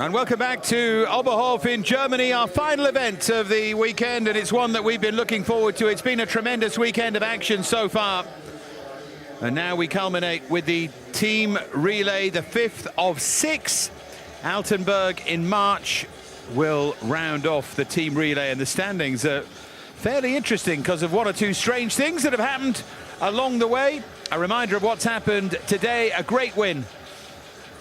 And welcome back to Oberhof in Germany, our final event of the weekend, and it's one that we've been looking forward to. It's been a tremendous weekend of action so far. And now we culminate with the team relay, the 5th of 6. Altenburg in March will round off the team relay, and the standings are fairly interesting because of one or two strange things that have happened along the way. A reminder of what's happened today: a great win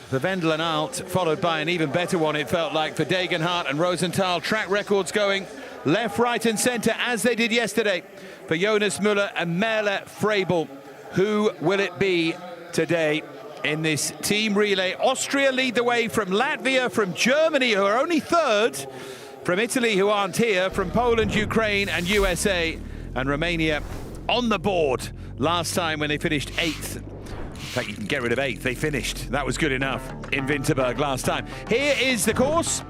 for Wendel and Alt, followed by an even better one, it felt like, for Degenhardt and Rosenthal. Track records going left, right and centre, as they did yesterday, for Jonas Müller and Merle Frebel. Who will it be today in this team relay? Austria lead the way, from Latvia, from Germany, who are only third, from Italy, who aren't here, from Poland, Ukraine and USA, and Romania on the board last time when they finished 8th. In fact, you can get rid of 8th. They finished. That was good enough in Winterberg last time. Here is the course.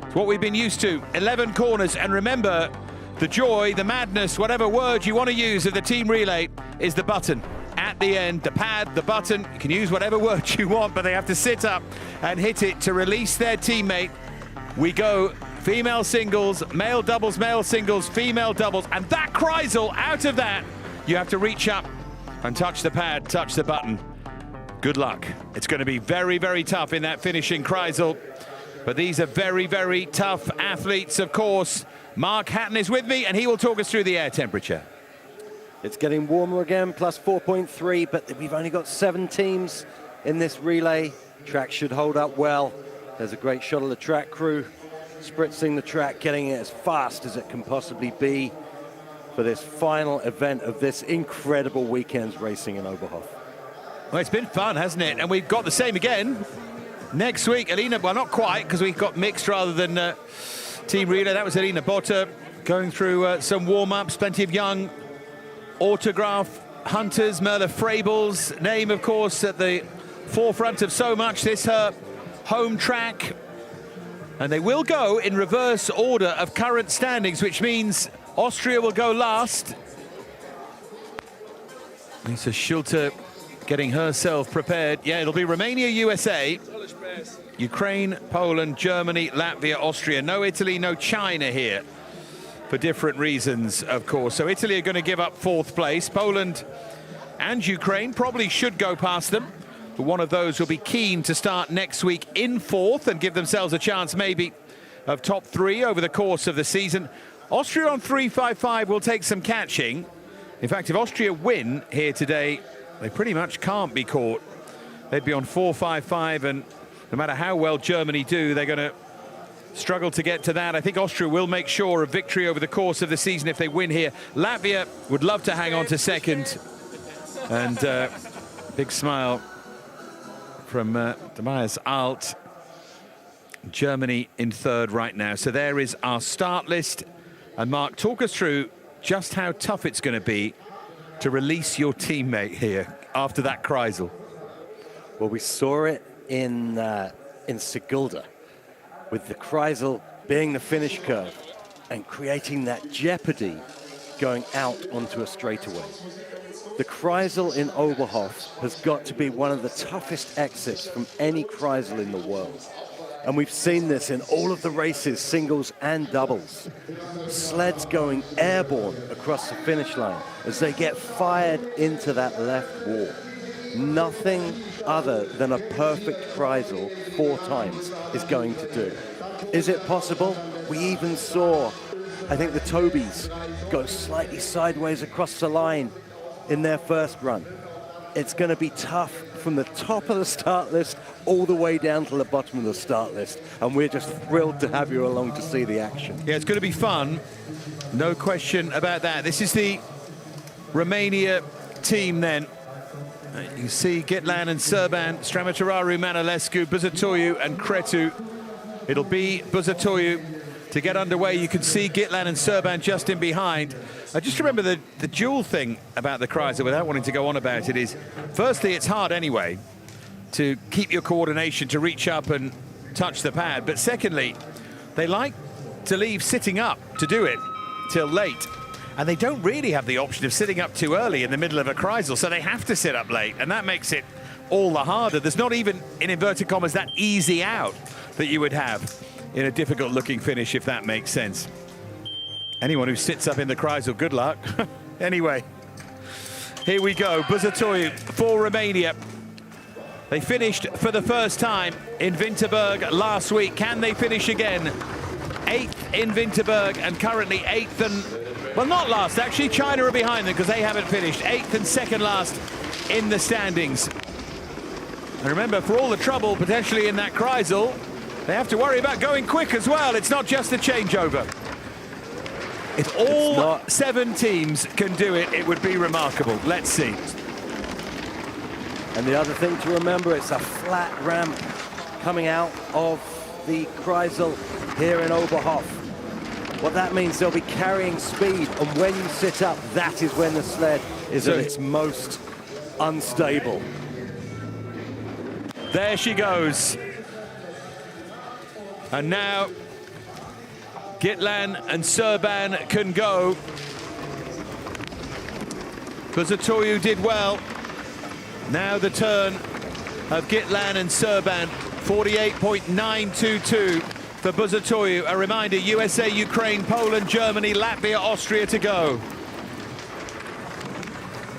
It's what we've been used to. 11 corners. And remember, the joy, the madness, whatever word you want to use of the team relay is the button. At the end, the pad, the button. You can use whatever word you want, but they have to sit up and hit it to release their teammate. We go female singles, male doubles, male singles, female doubles. And that Kreisel, out of that, you have to reach up and touch the pad, touch the button. Good luck. It's going to be very, very tough in that finishing Kreisel. But these are very, very tough athletes, of course. Mark Hatton is with me, and he will talk us through the air temperature. It's getting warmer again, plus 4.3, but we've only got 7 teams in this relay. Track should hold up well. There's a great shot of the track crew spritzing the track, getting it as fast as it can possibly be for this final event of this incredible weekend's racing in Oberhof. Well, it's been fun, hasn't it? And we've got the same again next week. Alina, well, not quite, because we've got mixed rather than team relay. That was Alina Botta going through some warm-ups, plenty of young autograph hunters. Merle Frebel's name, of course, at the forefront of so much. This her home track. And they will go in reverse order of current standings, which means Austria will go last. Lisa Schulte getting herself prepared. Yeah, it'll be Romania, USA, Ukraine, Poland, Germany, Latvia, Austria. No Italy, no China here, for different reasons, of course. So Italy are going to give up 4th place. Poland and Ukraine probably should go past them, but one of those will be keen to start next week in 4th and give themselves a chance maybe of top 3 over the course of the season. Austria on 3.55 will take some catching. In fact, if Austria win here today, they pretty much can't be caught. They'd be on 4.55, and no matter how well Germany do, they're going to struggle to get to that. I think Austria will make sure of victory over the course of the season if they win here. Latvia would love to hang on to 2nd. And big smile from Tobias Alt. Germany in 3rd right now. So there is our start list. And Mark, talk us through just how tough it's going to be to release your teammate here after that Kreisel. Well, we saw it in Sigulda, with the Kreisel being the finish curve and creating that jeopardy going out onto a straightaway. The Kreisel in Oberhof has got to be one of the toughest exits from any Kreisel in the world. And we've seen this in all of the races, singles and doubles. Sleds going airborne across the finish line as they get fired into that left wall. Nothing other than a perfect Kreisel 4 times is going to do. Is it possible? We even saw, I think, the Tobys go slightly sideways across the line in their first run. It's going to be tough from the top of the start list all the way down to the bottom of the start list. And we're just thrilled to have you along to see the action. Yeah, it's going to be fun. No question about that. This is the Romania team then. You see Gitlan and Serban, Stramatoraru, Manolescu, Buzătoiu and Cretu. It'll be Buzătoiu to get underway. You can see Gitlan and Serban just in behind. Just remember the dual thing about the Kreisel, without wanting to go on about it, is firstly, it's hard anyway to keep your coordination, to reach up and touch the pad. But secondly, they like to leave sitting up to do it till late. And they don't really have the option of sitting up too early in the middle of a Kreisel, so they have to sit up late, and that makes it all the harder. There's not even, in inverted commas, that easy out that you would have in a difficult looking finish, if that makes sense. Anyone who sits up in the Kreisel, good luck. Anyway, here we go. Buzătoiu for Romania. They finished for the first time in Winterberg last week. Can they finish again? 8th in Winterberg and currently 8th and, well, not last, actually. China are behind them because they haven't finished. 8th and second last in the standings. And remember, for all the trouble potentially in that Kreisel, they have to worry about going quick as well. It's not just a changeover. If all 7 teams can do it, it would be remarkable. Let's see. And the other thing to remember, it's a flat ramp coming out of the Kreisel here in Oberhof. What that means, they'll be carrying speed, and when you sit up, that is when the sled is at its most unstable. There she goes. And now Gitlan and Serban can go. Buzătoiu did well. Now the turn of Gitlan and Serban, 48.922 for Buzătoiu. A reminder, USA, Ukraine, Poland, Germany, Latvia, Austria to go.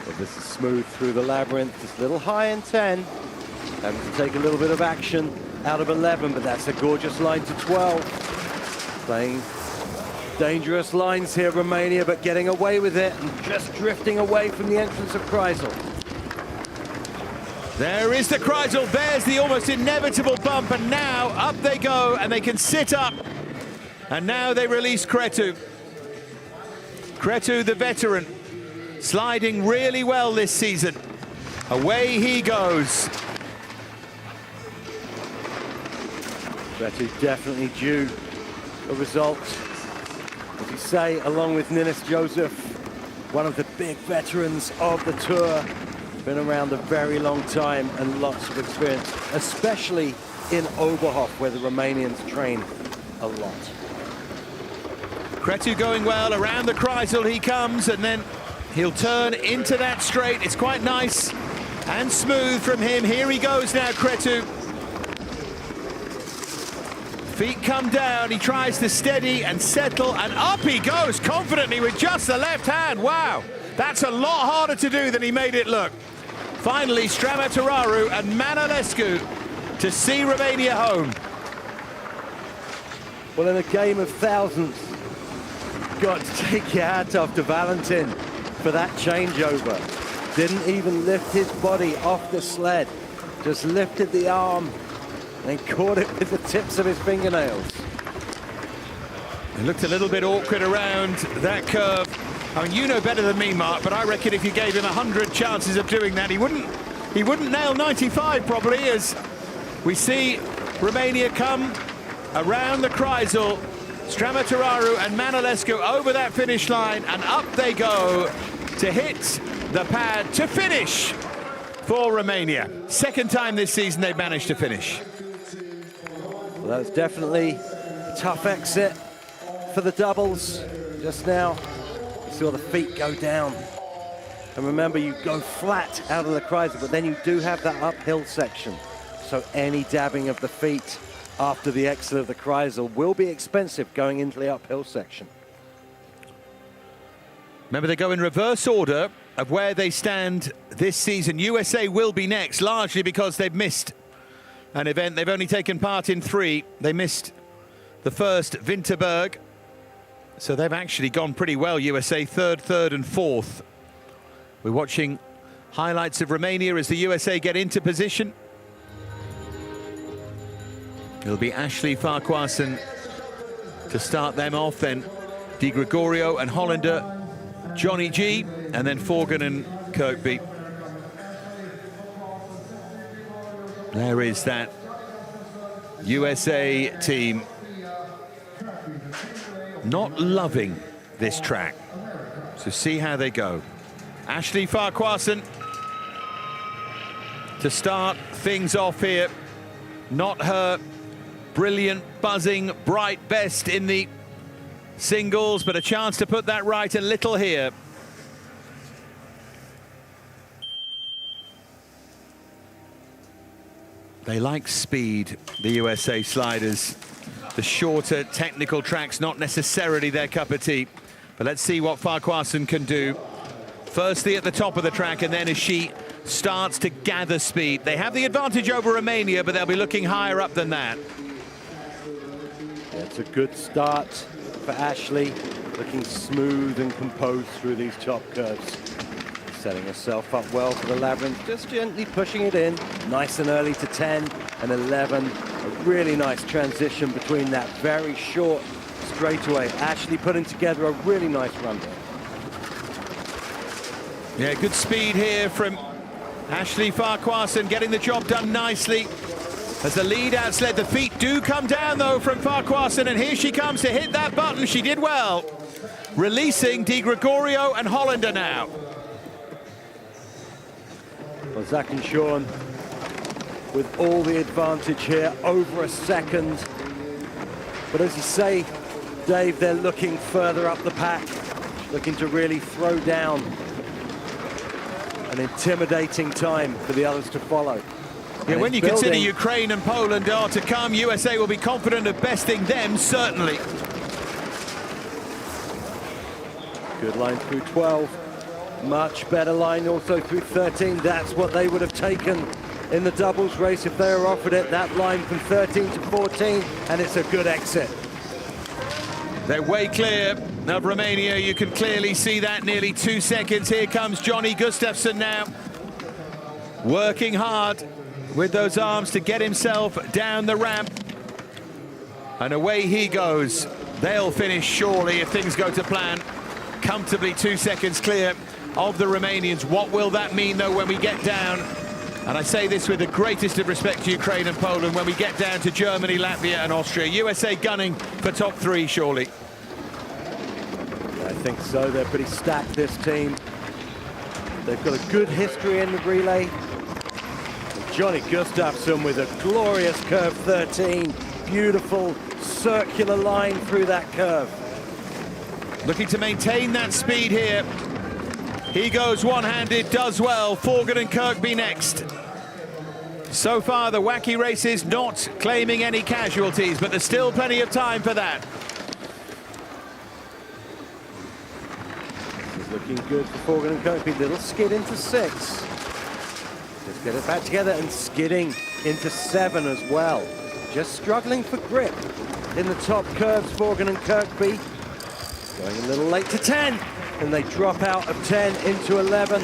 But this is smooth through the labyrinth, just a little high in 10. Having to take a little bit of action out of 11, but that's a gorgeous line to 12. Playing dangerous lines here, Romania, but getting away with it and just drifting away from the entrance of Kreisel. There is the Kreisel, there's the almost inevitable bump, and now up they go, and they can sit up. And now they release Cretu. Cretu, the veteran, sliding really well this season. Away he goes. Cretu definitely due a result. As you say, along with Nils Joseph, one of the big veterans of the tour. Been around a very long time and lots of experience, especially in Oberhof, where the Romanians train a lot. Cretu going well, around the Kreisel he comes, and then he'll turn into that straight. It's quite nice and smooth from him. Here he goes now, Cretu. Feet come down, he tries to steady and settle, and up he goes confidently with just the left hand. Wow, that's a lot harder to do than he made it look. Finally, Strămăturaru and Manolescu to see Romania home. Well, in a game of thousands, you've got to take your hat off to Valentin for that changeover. Didn't even lift his body off the sled, just lifted the arm and caught it with the tips of his fingernails. It looked a little bit awkward around that curve. I mean, you know better than me, Mark, but I reckon if you gave him 100 chances of doing that, he wouldn't nail 95 probably, as we see Romania come around the Kreisel. Strămăturaru and Manolescu over that finish line, and up they go to hit the pad to finish for Romania. Second time this season they've managed to finish. Well, that's definitely a tough exit for the doubles just now. You saw the feet go down. And remember, you go flat out of the Kreisel, but then you do have that uphill section. So any dabbing of the feet after the exit of the Kreisel will be expensive going into the uphill section. Remember, they go in reverse order of where they stand this season. USA will be next, largely because they've missed an event. They've only taken part in 3. They missed the first Winterberg. So they've actually gone pretty well, USA, third and fourth. We're watching highlights of Romania as the USA get into position. It'll be Ashley Farquharson to start them off, then Di Gregorio and Hollander, Johnny G, and then Forgan and Kirkby. There is that USA team not loving this track. So see how they go. Ashley Farquharson to start things off here. Not her brilliant, buzzing, bright best in the singles, but a chance to put that right a little here. They like speed, the USA sliders. The shorter technical tracks, not necessarily their cup of tea. But let's see what Farquharson can do. Firstly at the top of the track, and then as she starts to gather speed. They have the advantage over Romania, but they'll be looking higher up than that. Yeah, it's a good start for Ashley, looking smooth and composed through these top curves. Setting herself up well for the labyrinth, just gently pushing it in. Nice and early to 10 and 11. A really nice transition between that very short straightaway. Ashley putting together a really nice run there. Yeah, good speed here from Ashley Farquharson, getting the job done nicely. As the lead out sled, the feet do come down though from Farquharson, and here she comes to hit that button. She did well. Releasing Di Gregorio and Hollander now. Well, Zach and Sean with all the advantage here, over a second. But as you say, Dave, they're looking further up the pack, looking to really throw down an intimidating time for the others to follow. Yeah, when you consider Ukraine and Poland are to come, USA will be confident of besting them, certainly. Good line through 12. Much better line also through 13. That's what they would have taken in the doubles race if they were offered it. That line from 13 to 14, and it's a good exit. They're way clear of Romania. You can clearly see that, nearly 2 seconds. Here comes Johnny Gustafsson now. Working hard with those arms to get himself down the ramp. And away he goes. They'll finish surely if things go to plan. Comfortably 2 seconds clear of the Romanians. What will that mean though when we get down? And I say this with the greatest of respect to Ukraine and Poland, when we get down to Germany, Latvia and Austria. USA gunning for top 3 surely. I think so. They're pretty stacked, this team. They've got a good history in the relay. And Johnny Gustafsson with a glorious curve 13. Beautiful circular line through that curve. Looking to maintain that speed here. He goes one-handed, does well. Forgan and Kirkby next. So far, the wacky race is not claiming any casualties, but there's still plenty of time for that. Looking good for Forgan and Kirkby. Little skid into 6. Just get it back together, and skidding into 7 as well. Just struggling for grip in the top curves, Forgan and Kirkby. Going a little late to 10, and they drop out of 10 into 11.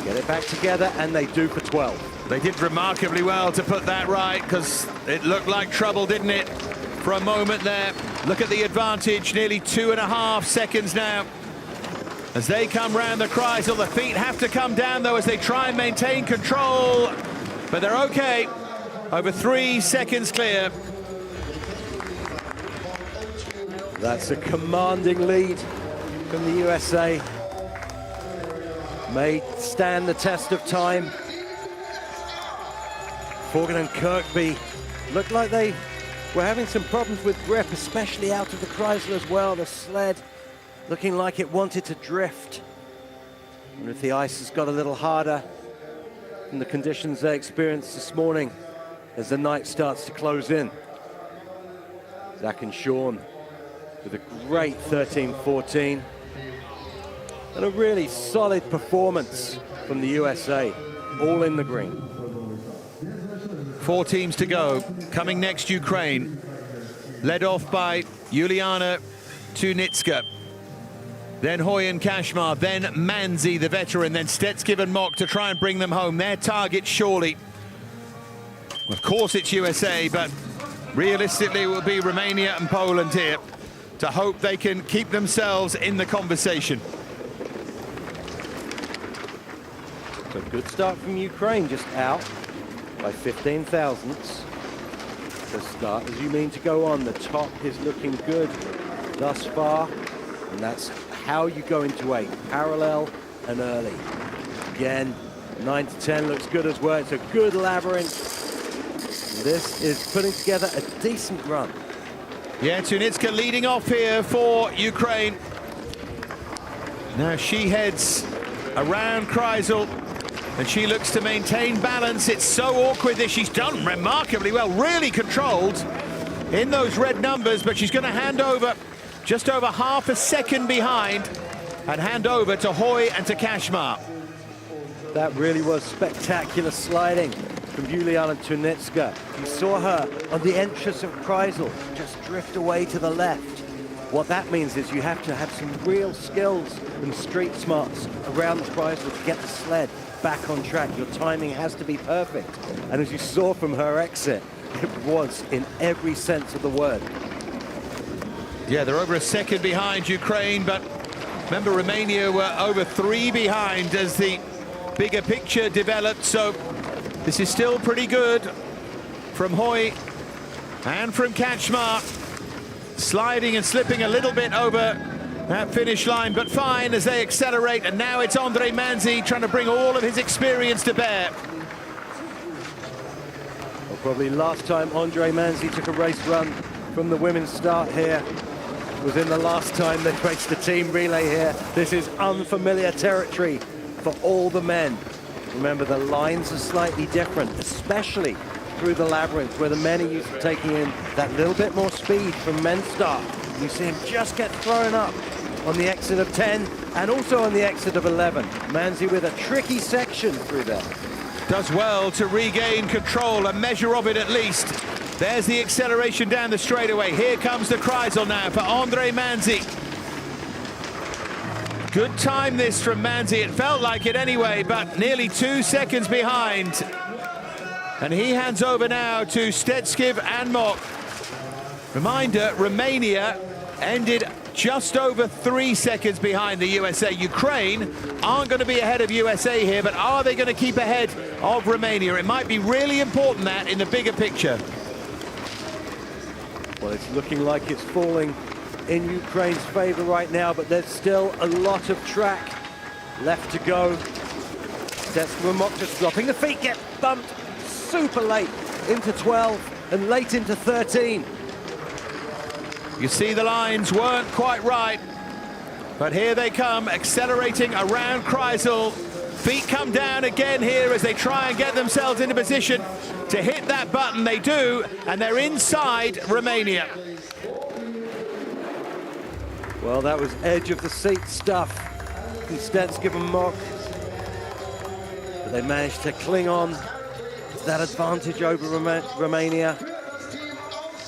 Get it back together, and they do for 12. They did remarkably well to put that right, because it looked like trouble, didn't it, for a moment there. Look at the advantage, nearly 2.5 seconds now. As they come round the Kreisel, the feet have to come down, though, as they try and maintain control. But they're okay. Over 3 seconds clear. That's a commanding lead from the USA. May stand the test of time. Forgan and Kirkby looked like they were having some problems with grip, especially out of the Kreisel as well. The sled looking like it wanted to drift. I wonder if the ice has got a little harder in the conditions they experienced this morning as the night starts to close in. Zach and Sean with a great 13-14 and a really solid performance from the USA, all in the green. 4 teams to go. Coming next, Ukraine, led off by Juliana Tunitska, then Hoyen Kashmar, then Manzi, the veteran, then Stetskiv and Mock to try and bring them home. Their target, surely. Of course, it's USA, but realistically, it will be Romania and Poland here to hope they can keep themselves in the conversation. So good start from Ukraine, just out by 15 thousandths. The start as you mean to go on. The top is looking good thus far, and that's how you go into 8, parallel and early. Again, 9 to 10 looks good as well. It's a good labyrinth. This is putting together a decent run. Yeah, Tunitska leading off here for Ukraine. Now she heads around Kreisel, And she looks to maintain balance. It's so awkward this. She's done remarkably well, really controlled in those red numbers, but she's going to hand over just over half a second behind and hand over to Hoy and to Kashmar. That really was spectacular sliding from Juliana Tunitska. You saw her on the entrance of Kreisel just drift away to the left. What that means is you have to have some real skills and street smarts around the Kreisel to get the sled back on track. Your timing has to be perfect. And as you saw from her exit, it was in every sense of the word. Yeah, they're over a second behind Ukraine, but remember Romania were over 3 behind as the bigger picture developed, so this is still pretty good from Hoy and from Kachmar. Sliding and slipping a little bit over that finish line, but fine as they accelerate. And now it's Andre Manzi trying to bring all of his experience to bear. Well, probably last time Andre Manzi took a race run from the women's start here was in the last time they raced the team relay here. This is unfamiliar territory for all the men. Remember, the lines are slightly different, especially through the labyrinth, where the men are used to taking in that little bit more speed from men's start. You see him just get thrown up on the exit of 10 and also on the exit of 11. Manzi with a tricky section through there. Does well to regain control, a measure of it at least. There's the acceleration down the straightaway. Here comes the Kreisel now for Andre Manzi. Good time this from Manzi. It felt like it anyway, but nearly 2 seconds behind. And he hands over now to Stetskiv and Mok. Reminder, Romania ended just over 3 seconds behind the USA. Ukraine aren't going to be ahead of USA here, but are they going to keep ahead of Romania? It might be really important that in the bigger picture. Well, it's looking like it's falling in Ukraine's favor right now, but there's still a lot of track left to go. Stetskiv and Mok just dropping the feet, get bumped super late into 12 and late into 13. You see the lines weren't quite right, but here they come, accelerating around Kreisel. Feet come down again here as they try and get themselves into position to hit that button. They do, and they're inside Romania. Well, that was edge of the seat stuff from Stetskiv and Mok. But they managed to cling on that advantage over Romania.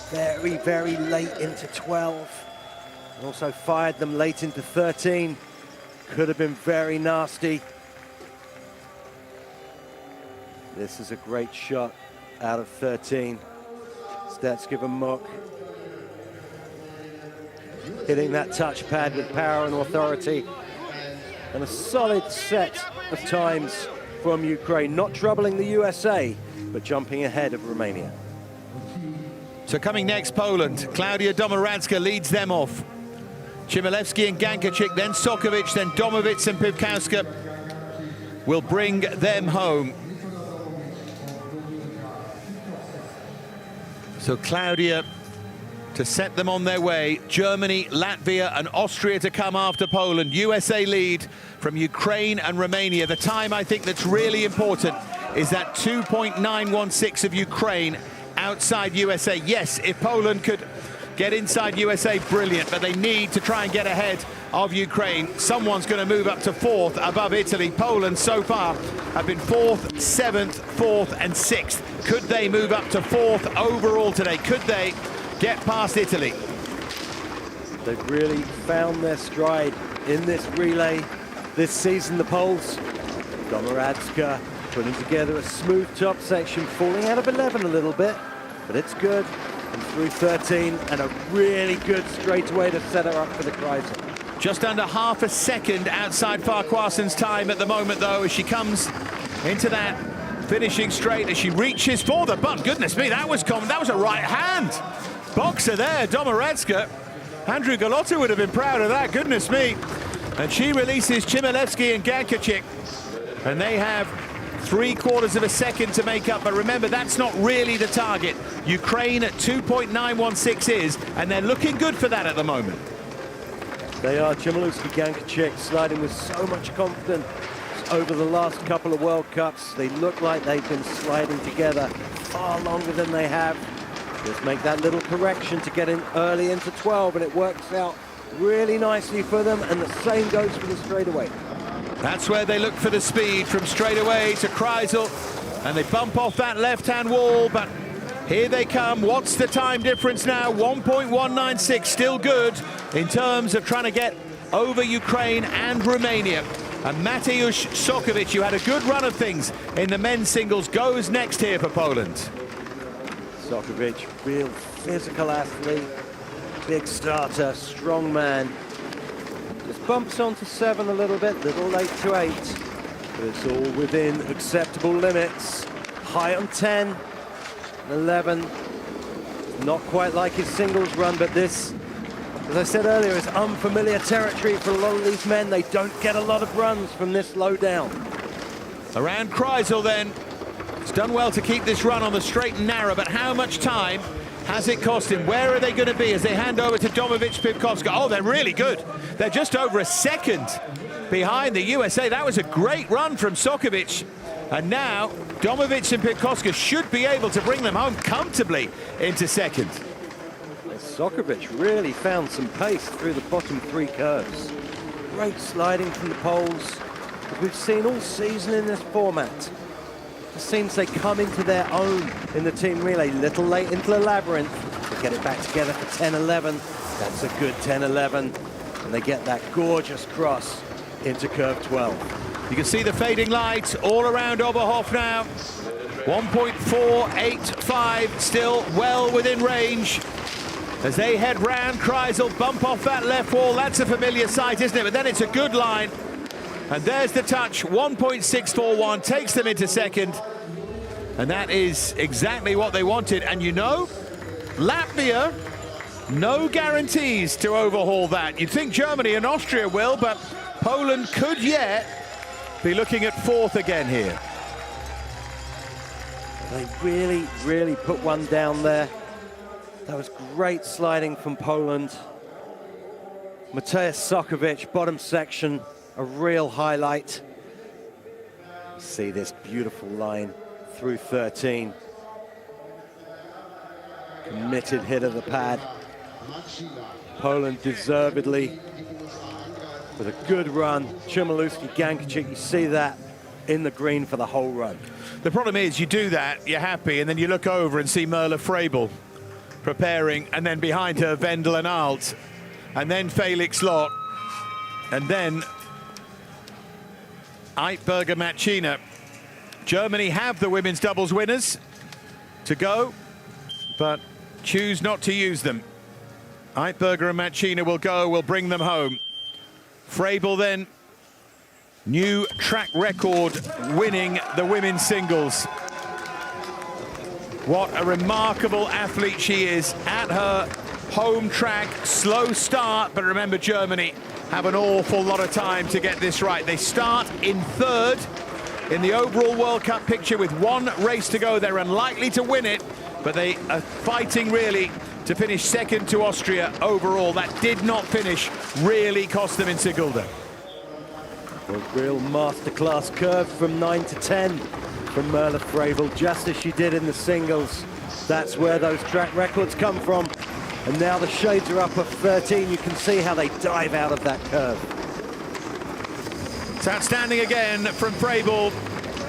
Very, very late into 12. And also fired them late into 13. Could have been very nasty. This is a great shot out of 13. Stetskiv and Mok hitting that touchpad with power and authority. And a solid set of times from Ukraine, not troubling the USA, but jumping ahead of Romania. So coming next, Poland. Klaudia Domoradska leads them off. Chmielewski and Gankachik, then Sokovic, then Domovic and Pivkowska will bring them home. So Klaudia to set them on their way. Germany, Latvia and Austria to come after Poland. USA lead from Ukraine and Romania. The time I think that's really important is that 2.916 of Ukraine outside USA. Yes, if Poland could get inside USA, brilliant, but they need to try and get ahead of Ukraine. Someone's going to move up to 4th above Italy. Poland so far have been 4th, 7th, 4th and 6th. Could they move up to 4th overall today? Could they get past Italy? They've really found their stride in this relay this season, the Poles. Domoradska putting together a smooth top section, falling out of 11 a little bit, but it's good. And through 13, and a really good straightaway to set her up for the Kreisel. Just under half a second outside Farquharson's time at the moment, though, as she comes into that finishing straight, as she reaches for the button. Goodness me, that was common. That was a right hand boxer there, Domoradska. Andrew Galotta would have been proud of that, goodness me. And she releases Chmielewski and Gankachik, and they have 3/4 of a second to make up, but remember, that's not really the target. Ukraine at 2.916 is, and they're looking good for that at the moment. They are. Chmielewski, Gankachik sliding with so much confidence, over the last couple of World Cups. They look like they've been sliding together far longer than they have. Just make that little correction to get in early into 12, and it works out really nicely for them, and the same goes for the straightaway. That's where they look for the speed, from straightaway to Kreisel, and they bump off that left-hand wall, but here they come. What's the time difference now? 1.196, still good in terms of trying to get over Ukraine and Romania. And Mateusz Sokovic, who had a good run of things in the men's singles, goes next here for Poland. Sokovic, real physical athlete, big starter, strong man. Just bumps onto 7 a little bit, little late to 8. But it's all within acceptable limits. High on 10, 11. Not quite like his singles run, but this, as I said earlier, is unfamiliar territory for a lot of these men. They don't get a lot of runs from this low down. Around Kreisel then. He's done well to keep this run on the straight and narrow, but how much time has it cost him? Where are they going to be as they hand over to Domovic-Pivkovska? Oh, they're really good. They're just over a second behind the USA. That was a great run from Sokovic. And now Domovic and Pivkovska should be able to bring them home comfortably into second. Sokovic really found some pace through the bottom 3 curves. Great sliding from the poles, as we've seen all season in this format. It seems they come into their own in the team relay, little late into the labyrinth. They get it back together for 10-11. That's a good 10-11. And they get that gorgeous cross into curve 12. You can see the fading light all around Oberhof now. 1.485, still well within range. As they head round, Kreisel bump off that left wall. That's a familiar sight, isn't it? But then it's a good line. And there's the touch, 1.641, takes them into second. And that is exactly what they wanted. And you know, Latvia, no guarantees to overhaul that. You'd think Germany and Austria will, but Poland could yet be looking at 4th again here. They really, really put one down there. That was great sliding from Poland. Mateusz Sokovic, bottom section, a real highlight. See this beautiful line through 13. Committed hit of the pad. Poland deservedly with a good run. Chmielewski, Gankacic, you see that in the green for the whole run. The problem is you do that, you're happy, and then you look over and see Merle Frebel preparing, and then behind her Wendel and Alt, and then Felix Lott, and then Eidberger Matchina. Germany have the women's doubles winners to go, but choose not to use them. Eidberger and Matchina will go, will bring them home. Frebel then, new track record winning the women's singles. What a remarkable athlete she is at her home track. Slow start, but remember Germany have an awful lot of time to get this right. They start in 3rd in the overall World Cup picture with 1 race to go. They're unlikely to win it, but they are fighting really to finish 2nd to Austria overall. That did not finish, really cost them in Sigulda. A real masterclass curve from 9 to 10 from Merle Frebel, just as she did in the singles. That's where those track records come from. And now the shades are up of 13. You can see how they dive out of that curve. It's outstanding again from Frebel.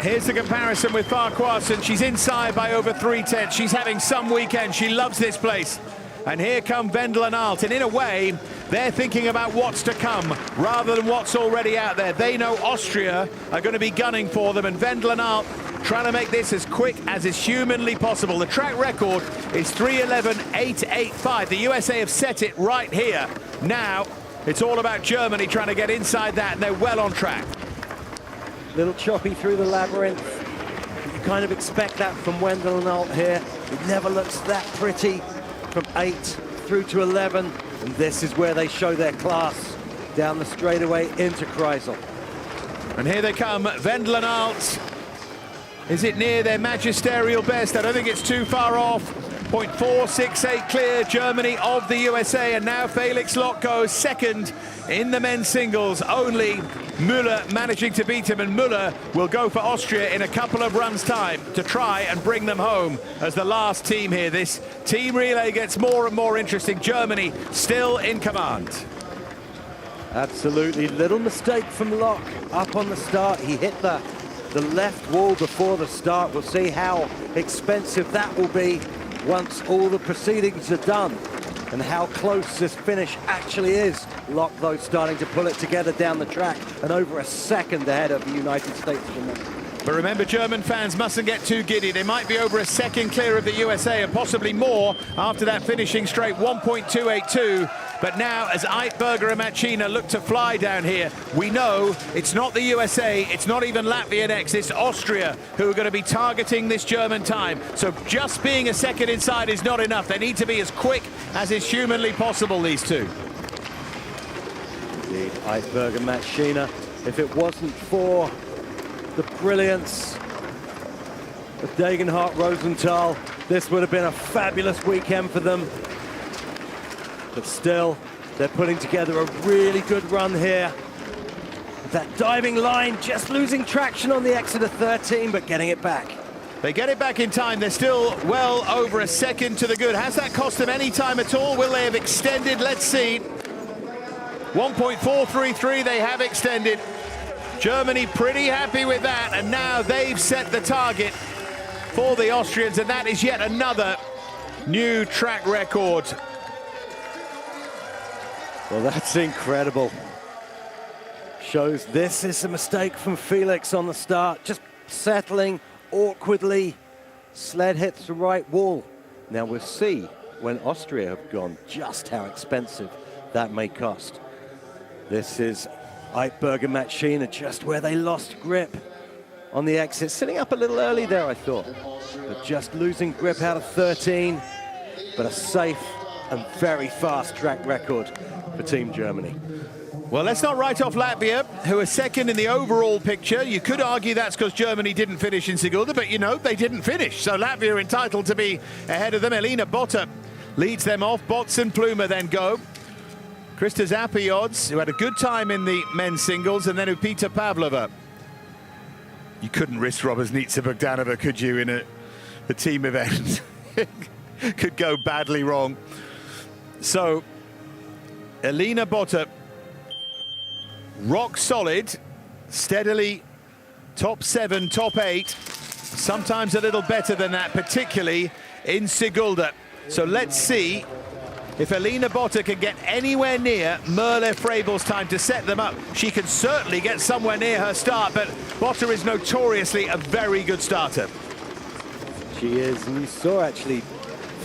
Here's the comparison with Farquharson. She's inside by over 3/10. She's having some weekend. She loves this place. And here come Wendel and Alt. And in a way, they're thinking about what's to come rather than what's already out there. They know Austria are going to be gunning for them, and Wendel and Alt trying to make this as quick as is humanly possible. The track record is 3:11.885. The USA have set it right here. Now, it's all about Germany trying to get inside that, and they're well on track. Little choppy through the labyrinth. You kind of expect that from Wendel and Alt here. It never looks that pretty from 8 through to 11. And this is where they show their class, down the straightaway into Kreisel. And here they come, Wendel and Alt. Is it near their magisterial best? I don't think it's too far off. .468 clear Germany of the USA, and now Felix Loch goes second in the men's singles. Only Müller managing to beat him, and Müller will go for Austria in a couple of runs' time to try and bring them home as the last team here. This team relay gets more and more interesting. Germany still in command. Absolutely, little mistake from Loch up on the start. He hit the left wall before the start. We'll see how expensive that will be once all the proceedings are done, and how close this finish actually is. Loch, though, starting to pull it together down the track and over a second ahead of the United States of America. But remember, German fans mustn't get too giddy. They might be over a second clear of the USA and possibly more after that finishing straight, 1.282. But now, as Eitberger and Machina look to fly down here, we know it's not the USA, it's not even Latvia next, it's Austria who are going to be targeting this German time. So just being a second inside is not enough. They need to be as quick as is humanly possible, these two. Indeed, Eitberger, Machina. If it wasn't for the brilliance of Degenhardt Rosenthal, this would have been a fabulous weekend for them. But still, they're putting together a really good run here. That diving line just losing traction on the exit of 13, but getting it back. They get it back in time. They're still well over a second to the good. Has that cost them any time at all? Will they have extended? Let's see. 1.433 they have extended. Germany pretty happy with that, and now they've set the target for the Austrians, and that is yet another new track record. Well, that's incredible. Shows this is a mistake from Felix on the start, just settling awkwardly. Sled hits the right wall. Now we'll see when Austria have gone just how expensive that may cost. This is Eitberger, Machina, just where they lost grip on the exit. Sitting up a little early there, I thought, but just losing grip out of 13. But a safe and very fast track record for Team Germany. Well, let's not write off Latvia, who are second in the overall picture. You could argue that's because Germany didn't finish in Sigulda, but you know, they didn't finish. So Latvia are entitled to be ahead of them. Elina Botta leads them off. Bots and Pluma then go. Krista Zapiods, who had a good time in the men's singles, and then Upita Pavlova. You couldn't risk Roberznitsa Bogdanova, could you, in a team event? Could go badly wrong. So, Elina Botta, rock solid, steadily top 7, top 8, sometimes a little better than that, particularly in Sigulda. So let's see if Elina Botta can get anywhere near Merle Frabel's time to set them up. She can certainly get somewhere near her start, but Botta is notoriously a very good starter. She is, and you saw actually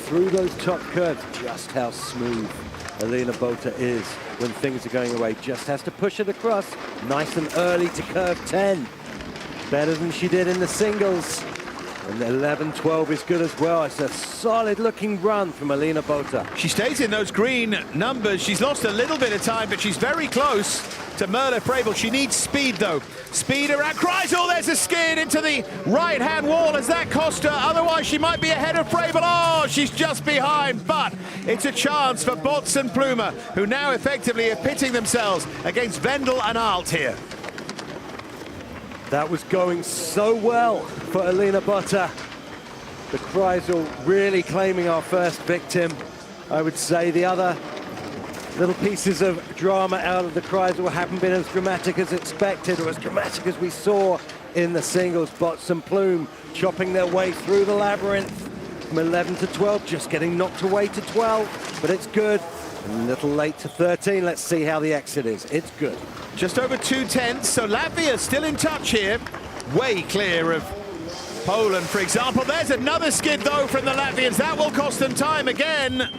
through those top curves just how smooth Elina Botta is when things are going away. Just has to push it across nice and early to curve 10. Better than she did in the singles. And 11-12 is good as well. It's a solid looking run from Elina Botta. She stays in those green numbers. She's lost a little bit of time, but she's very close to Merle Frabel. She needs speed, though. Speed around Kreisel. There's a skid into the right-hand wall. Has that cost her? Otherwise, she might be ahead of Frabel. Oh, she's just behind, but it's a chance for Bots and Pluma, who now effectively are pitting themselves against Vendel and Alt here. That was going so well for Elina Botta. The Kreisel really claiming our first victim. I would say the other little pieces of drama out of the Kreisel haven't been as dramatic as expected, or as dramatic as we saw in the singles. Bots and Plume chopping their way through the labyrinth from 11 to 12, just getting knocked away to 12, but it's good. A little late to 13. Let's see how the exit is. It's good. Just over 2/10, so Latvia still in touch here. Way clear of Poland, for example. There's another skid, though, from the Latvians. That will cost them time again.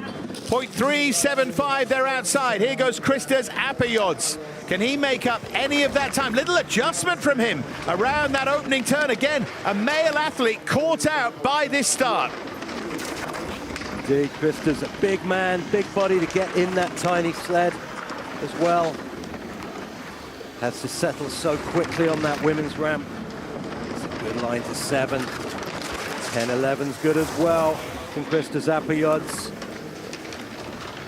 0.375, they're outside. Here goes Kristas Apajods. Can he make up any of that time? Little adjustment from him around that opening turn. Again, a male athlete caught out by this start. Indeed, Krista's a big man, big body to get in that tiny sled as well. Has to settle so quickly on that women's ramp. It's a good line to 7. 10-11's good as well. from Krista Zapiodz.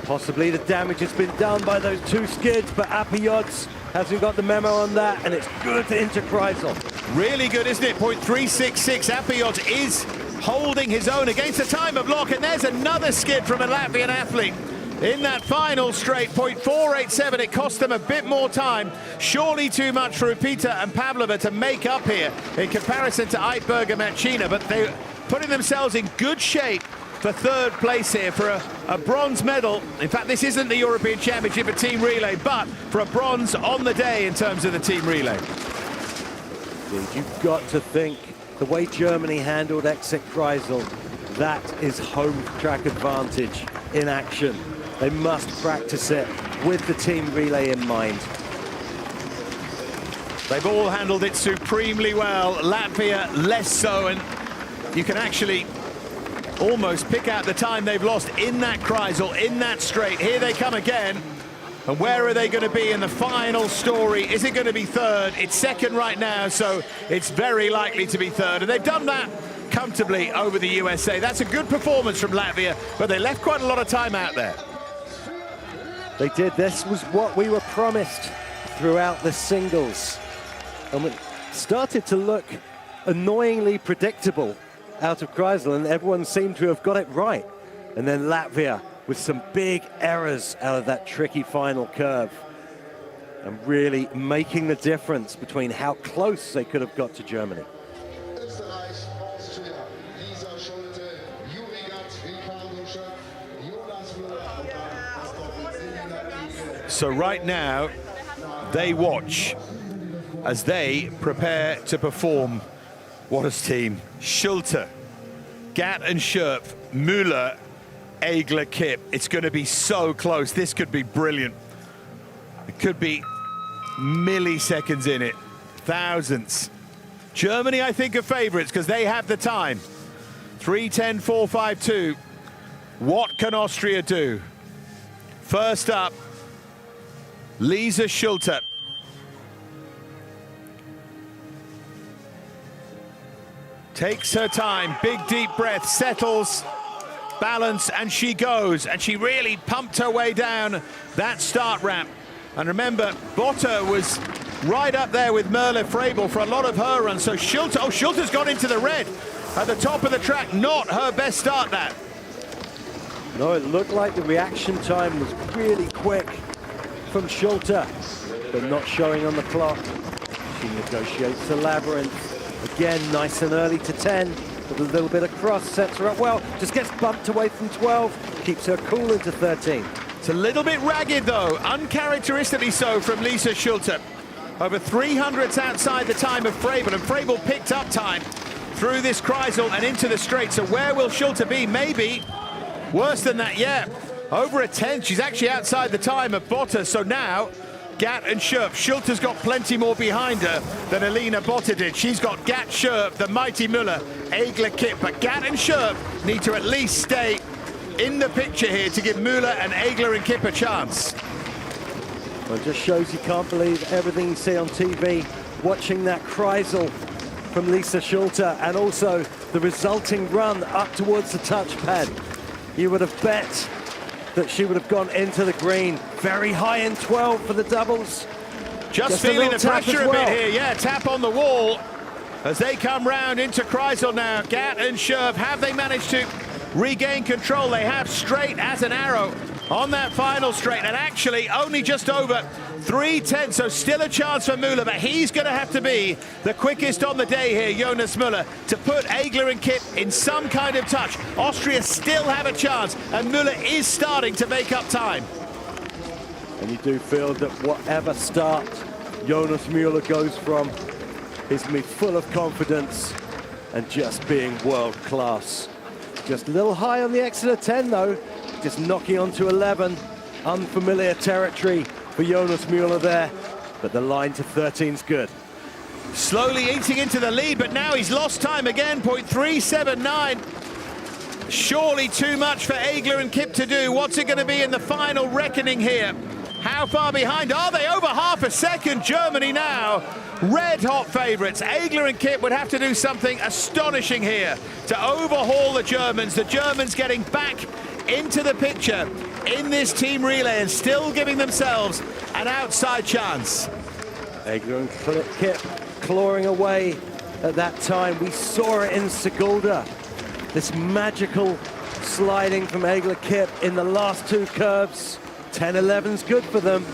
Possibly the damage has been done by those two skids, but Apiodz hasn't got the memo on that, and it's good into Kreisel. Really good, isn't it? 0.366. Apiodz is holding his own against the time of lock, and there's another skid from a Latvian athlete. In that final straight, 0.487, it cost them a bit more time. Surely too much for Upita and Pavlova to make up here in comparison to Eitberg and Machina, but they're putting themselves in good shape for third place here for a bronze medal. In fact, this isn't the European Championship of Team Relay, but for a bronze on the day in terms of the Team Relay. You've got to think the way Germany handled Exit Kreisel, that is home track advantage in action. They must practice it with the Team Relay in mind. They've all handled it supremely well. Latvia less so, and you can actually almost pick out the time they've lost in that Kreisel, in that straight. Here they come again. And where are they going to be in the final story? Is it going to be third? It's second right now, so it's very likely to be third. And they've done that comfortably over the USA. That's a good performance from Latvia, but they left quite a lot of time out there. They did. This was what we were promised throughout the singles. And it started to look annoyingly predictable out of Kreisel, and everyone seemed to have got it right. And then Latvia with some big errors out of that tricky final curve, and really making the difference between how close they could have got to Germany. So right now, they watch as they prepare to perform. What a team. Schulte, Gatt and Schurp, Müller, Egler, Kipp. It's going to be so close. This could be brilliant. It could be milliseconds in it, thousandths. Germany, I think, are favorites because they have the time. 3:10.452. What can Austria do? First up, Lisa Schulte. Takes her time, big deep breath, settles, balance, and she goes. And she really pumped her way down that start ramp. And remember, Botta was right up there with Merle Frabel for a lot of her run. So Schulte, oh, Schulte's got into the red at the top of the track. Not her best start, that. No, it looked like the reaction time was really quick from Schulte, but not showing on the clock. She negotiates the labyrinth. Again, nice and early to 10, with a little bit of cross, sets her up well, just gets bumped away from 12, keeps her cool into 13. It's a little bit ragged though, uncharacteristically so from Lisa Schulte. Over 300s outside the time of Frabel, and Frabel picked up time through this Kreisel and into the straight. So where will Schulte be? Maybe worse than that, yeah. Over a 10, she's actually outside the time of Botta, so now Gatt and Schurp. Schulte's got plenty more behind her than Alina Botta did. She's got Gatt, Schurp, the mighty Müller, Egler, Kipp. But Gatt and Schurp need to at least stay in the picture here to give Müller and Egler and Kipp a chance. Well, it just shows you can't believe everything you see on TV. Watching that Kreisel from Lisa Schulte, and also the resulting run up towards the touchpad. You would have bet that she would have gone into the green. Very high in 12 for the doubles. Just feeling the pressure a bit here. Yeah, tap on the wall as they come round into Kreisel now. Gatt and Schurp, have they managed to regain control? They have, straight as an arrow on that final straight, and actually only just over 3:10, so still a chance for Müller, but he's going to have to be the quickest on the day here, Jonas Müller, to put Egler and Kipp in some kind of touch. Austria still have a chance, and Müller is starting to make up time. And you do feel that whatever start Jonas Müller goes from, he's going to be full of confidence and just being world class. Just a little high on the exit of 10 though, just knocking onto 11. Unfamiliar territory for Jonas Müller there, but the line to 13's good. Slowly eating into the lead, but now he's lost time again, 0.379. Surely too much for Egler and Kipp to do. What's it going to be in the final reckoning here? How far behind are they? Over half a second. Germany now red hot favourites. Egler and Kipp would have to do something astonishing here to overhaul the Germans. The Germans getting back into the picture in this team relay and still giving themselves an outside chance. Egler and Kipp clawing away at that time. We saw it in Sigulda. This magical sliding from Egler Kipp in the last two curves. 10-11's good for them.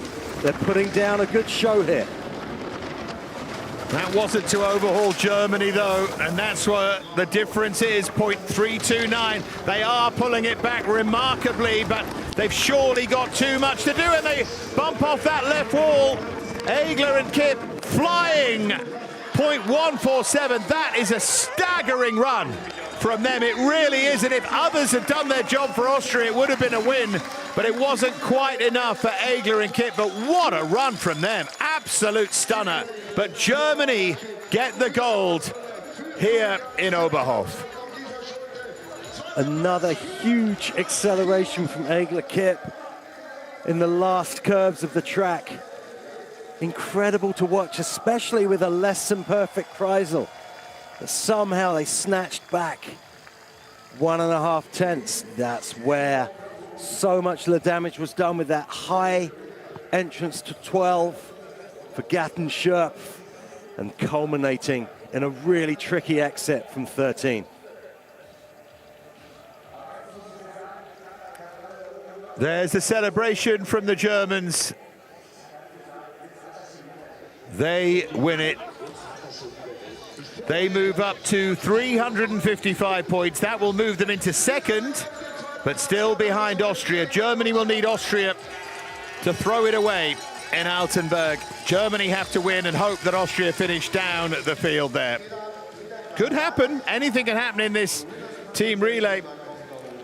They're putting down a good show here. That wasn't to overhaul Germany, though, and that's what the difference is, 0.329. They are pulling it back remarkably, but they've surely got too much to do, and they bump off that left wall. Egler and Kipp flying, 0.147. That is a staggering run from them. It really is, and if others had done their job for Austria, it would have been a win, but it wasn't quite enough for Egler and Kipp. But what a run from them, absolute stunner. But Germany get the gold here in Oberhof. Another huge acceleration from Egler Kipp in the last curves of the track. Incredible to watch, especially with a less than perfect Kreisel. But somehow they snatched back 1.5 tenths. That's where so much of the damage was done with that high entrance to 12 for Gatten Scherp and culminating in a really tricky exit from 13. There's the celebration from the Germans. They win it. They move up to 355 points. That will move them into second, but still behind Austria. Germany will need Austria to throw it away in Altenburg. Germany have to win and hope that Austria finish down the field there. Could happen. Anything can happen in this team relay.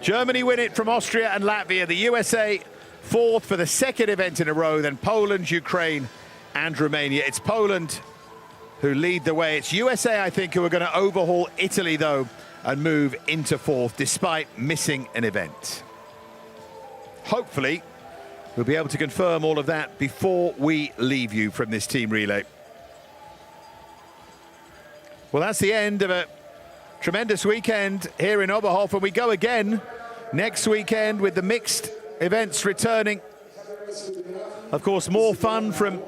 Germany win it from Austria and Latvia. The USA fourth for the second event in a row. Then Poland, Ukraine, and Romania. It's Poland who lead the way. It's USA, I think, who are going to overhaul Italy, though, and move into fourth, despite missing an event. Hopefully, we'll be able to confirm all of that before we leave you from this team relay. Well, that's the end of a tremendous weekend here in Oberhof, and we go again next weekend with the mixed events returning. Of course, more fun from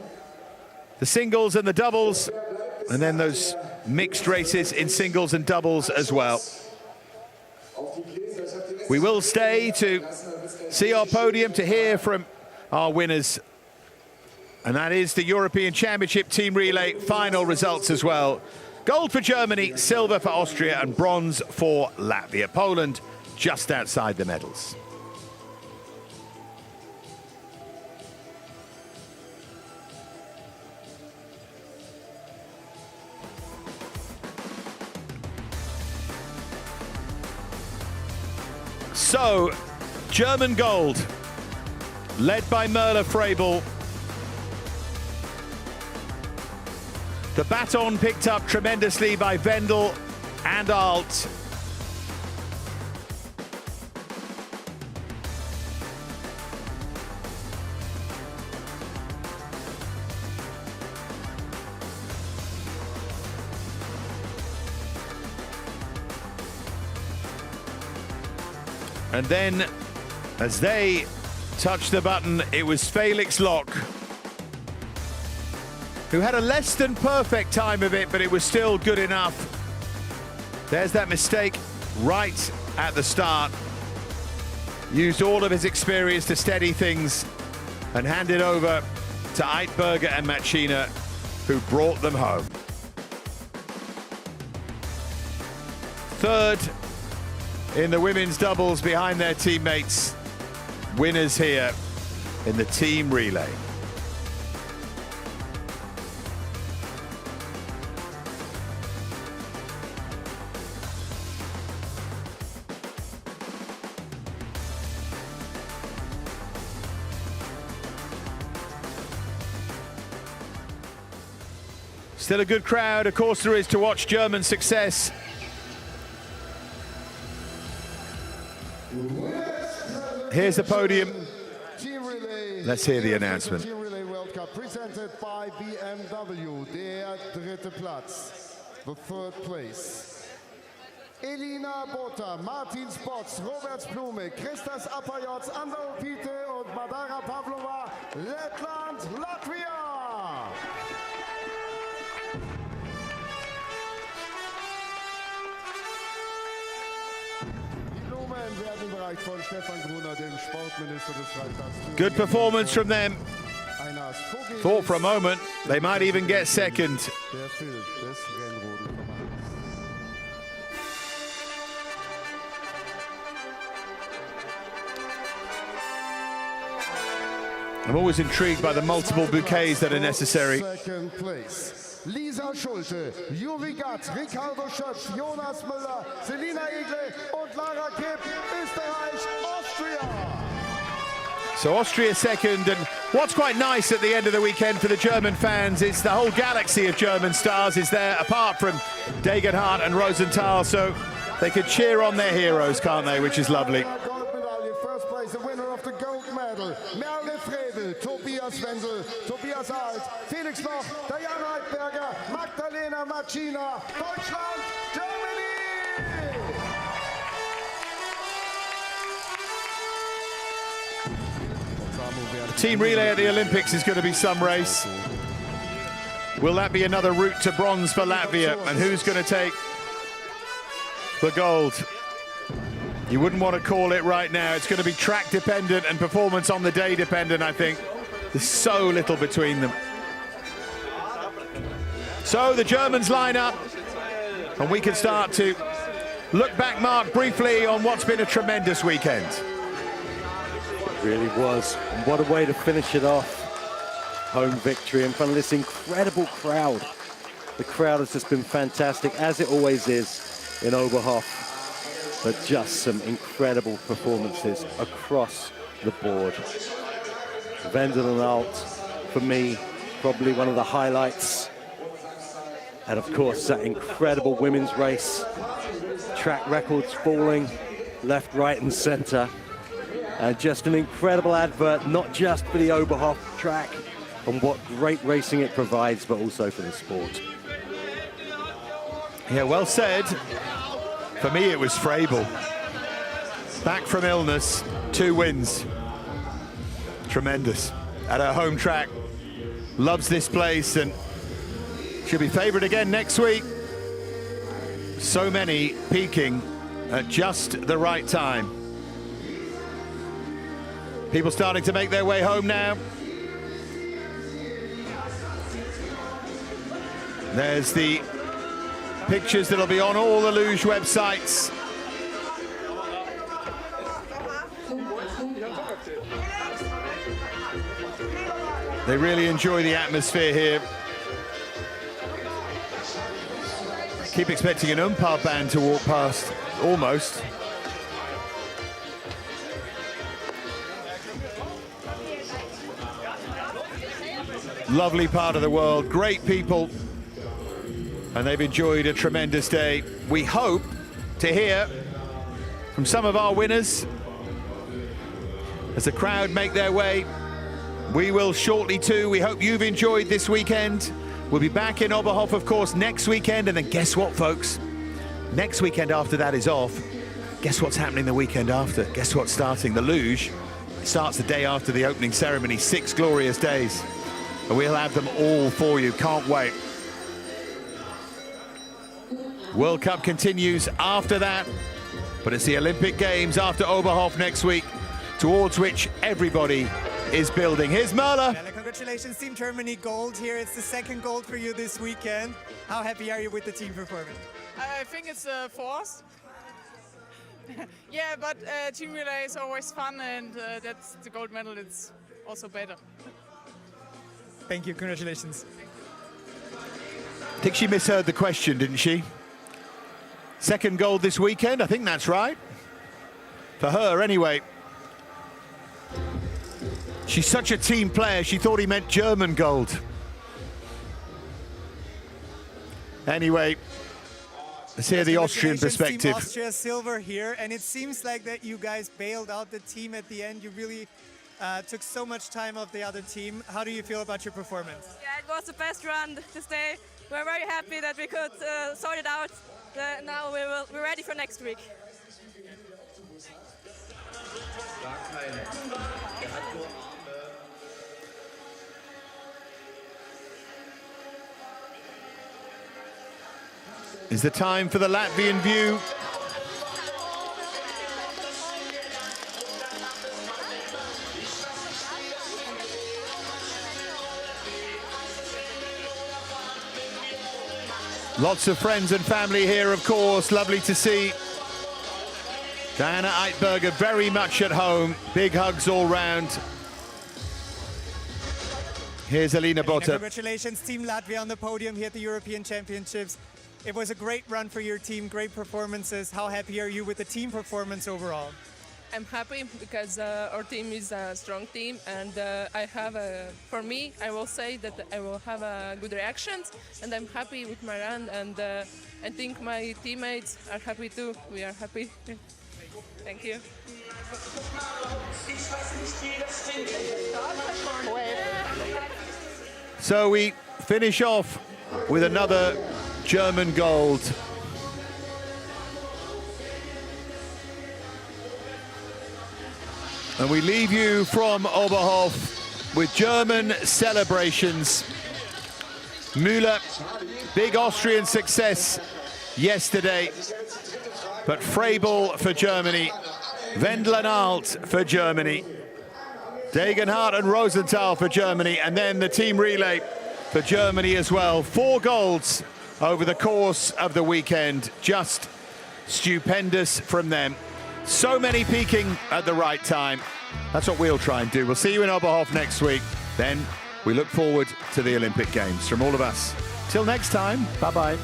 the singles and the doubles, and then those mixed races in singles and doubles as well. We will stay to see our podium, to hear from our winners, and that is the European Championship Team Relay final results as well. Gold for Germany, silver for Austria, and bronze for Latvia. Poland just outside the medals. So, German gold, led by Merle Frebel. The baton picked up tremendously by Wendel and Alt. And then, as they touched the button, it was Felix Lock, who had a less than perfect time of it, but it was still good enough. There's that mistake right at the start. Used all of his experience to steady things and hand it over to Eitberger and Machina, who brought them home. Third in the women's doubles behind their teammates. Winners here in the team relay. Still a good crowd, of course there is, to watch German success. Here's the podium. Let's hear the announcement. Team Relay World Cup presented by BMW. Der dritte Platz, the third place. Elina Bota, Martin Spots, Roberts Blume, Christas Apajots, Andal Pite und Madara Pavlova, Lettland, Latvia. Good performance from them. Thought for a moment they might even get second. I'm always intrigued by the multiple bouquets that are necessary. Second place. Lisa Schulte, Juri Gatt, Ricardo Schötz, Jonas Müller, Selina Egle und Lara Kipp, Österreich, Austria. So Austria second, and what's quite nice at the end of the weekend for the German fans is the whole galaxy of German stars is there, apart from Degenhardt and Rosenthal, so they could cheer on their heroes, can't they, which is lovely. First place, the winner of the gold medal, Merle Frevel, Tobias Wenzel, Tobias Alt, Felix Loch, Diana Heidberger, Magdalena Machina, Deutschland, Germany! Team relay at the Olympics is going to be some race. Will that be another route to bronze for Latvia? And who's going to take the gold? You wouldn't want to call it right now. It's going to be track dependent and performance on the day dependent, I think. There's so little between them. So the Germans line up, and we can start to look back, Mark, briefly on what's been a tremendous weekend. It really was. What a way to finish it off. Home victory in front of this incredible crowd. The crowd has just been fantastic, as it always is in Oberhof. But just some incredible performances across the board. Wendel and Alt, for me, probably one of the highlights. And of course, that incredible women's race. Track records falling left, right, and center. And just an incredible advert, not just for the Oberhof track and what great racing it provides, but also for the sport. Yeah, well said. For me, it was Frevel. Back from illness, 2 wins. Tremendous. At her home track. Loves this place and she'll be favourite again next week. So many peaking at just the right time. People starting to make their way home now. There's the pictures that'll be on all the Luge websites. They really enjoy the atmosphere here. Keep expecting an umpire band to walk past, almost. Lovely part of the world, great people. And they've enjoyed a tremendous day. We hope to hear from some of our winners as the crowd make their way. We will shortly too. We hope you've enjoyed this weekend. We'll be back in Oberhof, of course, next weekend. And then guess what, folks? Next weekend after that is off. Guess what's happening the weekend after? Guess what's starting? The Luge starts the day after the opening ceremony. 6 glorious days. And we'll have them all for you. Can't wait. World Cup continues after that, but it's the Olympic Games after Oberhof next week, towards which everybody is building. Here's Merle. Congratulations, Team Germany, gold here. It's the 2nd gold for you this weekend. How happy are you with the team performance? I think it's a force. Yeah, but team relay is always fun, and that's the gold medal. It's also better. Thank you, congratulations. I think she misheard the question, didn't she? 2nd gold this weekend, I think that's right. For her, anyway. She's such a team player, she thought he meant German gold. Anyway, let's hear the Austrian perspective. Team Austria silver here, and it seems like that you guys bailed out the team at the end. You really Took so much time of the other team. How do you feel about your performance? Yeah, it was the best run this day. We're very happy that we could sort it out. Now we're ready for next week. Is the time for the Latvian view. Lots of friends and family here, of course. Lovely to see Diana Eitberger very much at home. Big hugs all round. Here's Alina Botta. Congratulations, Team Latvia on the podium here at the European Championships. It was a great run for your team, great performances. How happy are you with the team performance overall? I'm happy because our team is a strong team, and I have for me, I will say that I will have a good reactions, and I'm happy with my run, and I think my teammates are happy too. We are happy. Thank you. So we finish off with another German gold. And we leave you from Oberhof with German celebrations. Müller, big Austrian success yesterday, but Freible for Germany, Wendler and Alt for Germany, Degenhardt and Rosenthal for Germany, and then the team relay for Germany as well. 4 golds over the course of the weekend. Just stupendous from them. So many peaking at the right time. That's what we'll try and do. We'll see you in Oberhof next week. Then we look forward to the Olympic Games. From all of us, till next time, bye-bye.